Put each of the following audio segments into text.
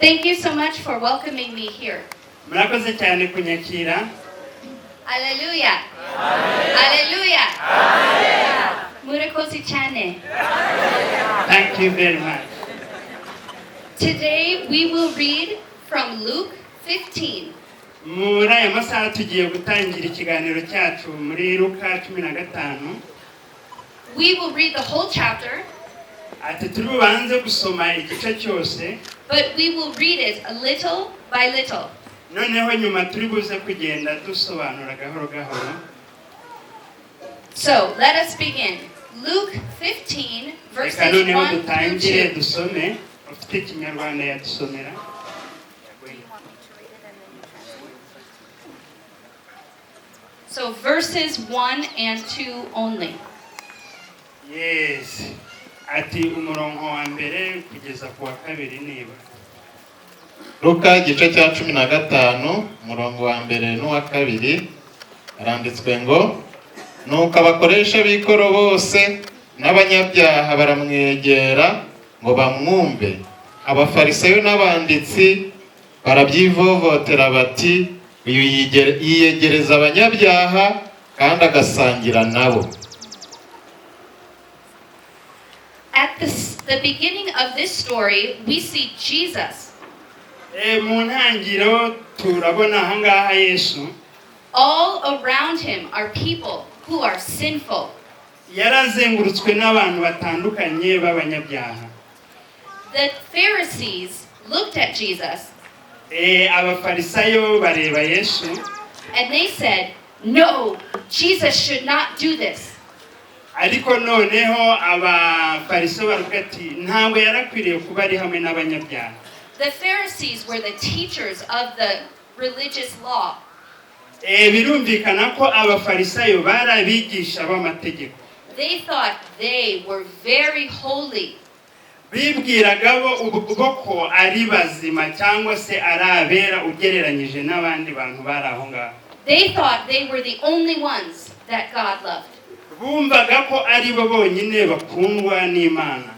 Thank you so much for welcoming me here. Murakoze cyane kunyakira. Hallelujah. Hallelujah. Murakoze cyane. Thank you very much. Today we will read from Luke 15. Muri aya masaha tugiye gutangira ikiganiro cyacu muri Luka 15. We will read the whole chapter, Ati turi bubanze gusoma igice cyose, but we will read it a little by little. noneho nyuma turi buze kugenda dusobanura gahoro gahoro. So, let us begin. Luke 15 verses Reka noneho 1 through dutangire 2. dusome, ufite ikinyarwanda yadusomera. So, verses 1 and 2 only. Yes. Ati umurongo wa mbere kugeza ku wa kabiri niba. Luka igice cya 15 umurongo wa mbere n'uwa kabiri haranditswe ngo nuko abakoresha b'ikoro bose n'abanyabyaha baramwegera ngo bamwumve. Abafarisayo n'abanditsi barabyivovotera bati uyu yiyegereza abanyabyaha kandi agasangira nabo. At the beginning of this story, we see Jesus. Mu ntangiro turabona ahangaha Yesu. All around him are people who are sinful. Yarazengurutswe n'abantu batandukanye b'abanyabyaha. The Pharisees looked at Jesus Abafarisayo bareba Yesu and they said, "No, Jesus should not do this." ariko noneho abafarisayo baravuga ati ntabwo yarakwiriye kuba ari hamwe n'abanyabyaha. The Pharisees were the teachers of the religious law. Birumvikana ko abafarisayo bari abigisha b'amategeko. They thought they were very holy. Bibwiraga bo ko ari bazima cyangwa se ari abera ugereranyije n'abandi bantu bari aho ngaho. They thought they were the only ones that God loved. Bumvaga ko ari bo bonyine bakundwa n'Imana.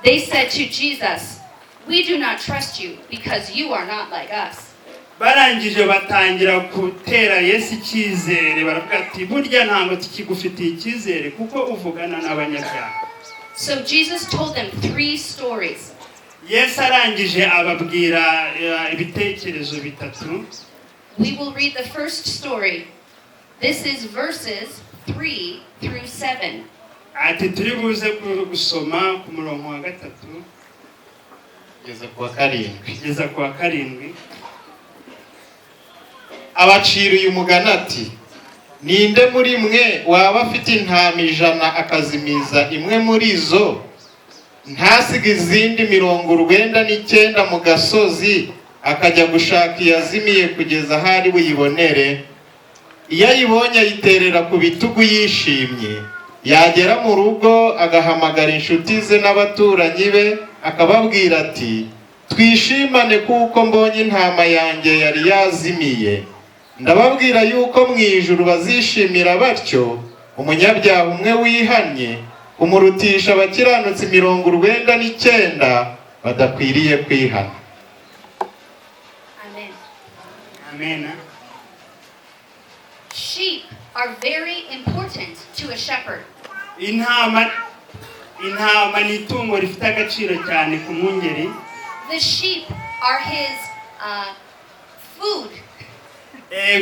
They said to Jesus, "We do not trust you because you are not like us." Barangije batangira gutera Yesu icyizere, baravuga ati burya ntabwo tukigufitiye icyizere kuko uvugana n'abanyabyaha. So Jesus told them 3 stories. Yesu arangije ababwira ibitekerezo bitatu. We will read the first story. This is verses 3 through 7. Ati turi buze gusoma ku murongo wa 3 kugeza ku wa 7. kugeza ku wa 7. Abacira uyu mugani ati ninde muri mwe waba afite intama 100 akazimiza imwe muri zo ntasiga izindi 99 mu gasozi akajya gushaka iyazimiye kugeza ahari buyibonere? Iyo ayibonye ayiterera ku bitugu yishimye, yagera mu rugo agahamagara inshuti ze n'abaturanyi be akababwira ati twishimane kuko mbonye intama yanjye yari yazimiye. Ndababwira yuko mu ijuru bazishimira batyo umunyabyaha umwe wihannye umurutisha abakiranutsi 99 badakwiriye kwihana. Amen. Amen. Sheep are very important to a shepherd. Intama ni itungo rifite agaciro cyane ku mwungeri. The sheep are his food.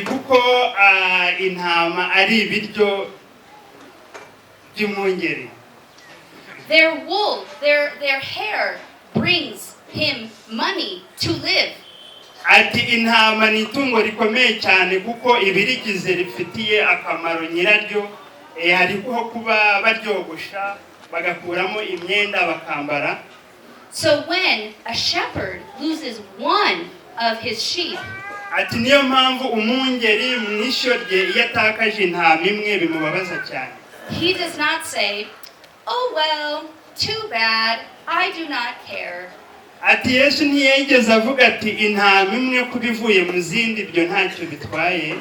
Kuko intama ari ibiryo by'umwungeri. Their wool, their hair brings him money to live. Ati intama ni itungo rikomeye cyane kuko ibirigize rifitiye akamaro nyiraryo. Hariho kuba baryogosha bagakuramo imyenda bakambara. So when a shepherd loses one of his sheep, ati niyo mpamvu umwungeri mu ishyo rye iyo atakaje intama imwe bimubabaza cyane. He does not say, "Oh well, too bad, I do not care." Ati Yesu ntiyigeze avuga ati intama imwe kubivuye mu zindi ibyo ntacyo bitwaye.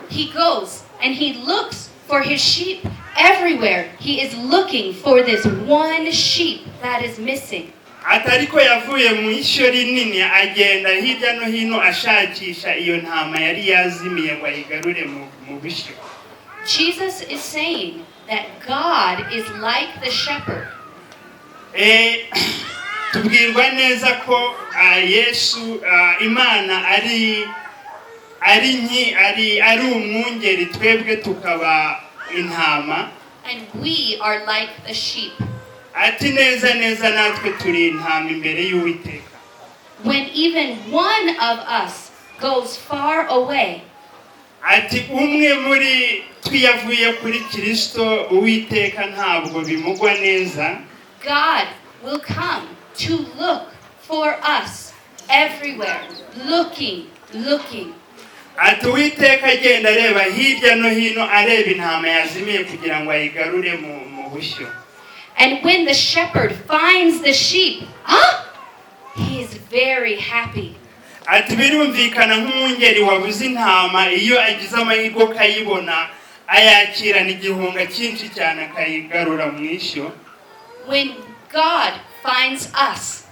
He goes and he looks for his sheep everywhere. He is looking for this one sheep that is missing. atariko yavuye mu ishyo rinini agenda hirya no hino ashakisha iyo ntama yari yazimiye ngo ayigarure mu bishyo. Jesus is saying that God is like the shepherd. Tubwirwa neza ko Yesu Imana ari umwungeri twebwe tukaba intama. And we are like the sheep. Ati neza natwe turi intama imbere y'Uwiteka. When even one of us goes far away, ati umwe muri twiyavuye kuri Kristo Uwiteka ntabwo bimugwa neza. God will come to look for us everywhere, looking. ati Uwiteka agenda areba hirya no hino areba intama yazimiye kugira ngo ayigarure mu bushyo. And when the shepherd finds the sheep, he is very happy. ati birumvikana nk'umwungeri wabuze intama iyo agize amahirwe kayibona ayakirana igihunga cyinshi cyane akayigarura mu ishyo. When God finds us,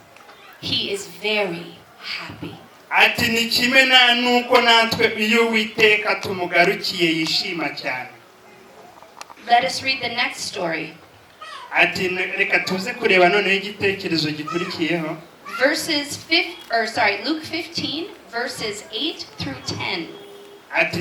he is very happy. ati ni kimena nuko natwe iyo Uwiteka tumugarukiye yishima cyane. Let us read the next story. ati reka tuze kureba noneho igitekerezo gikurikiyeho. Luke 15 verses 8 through 10. ati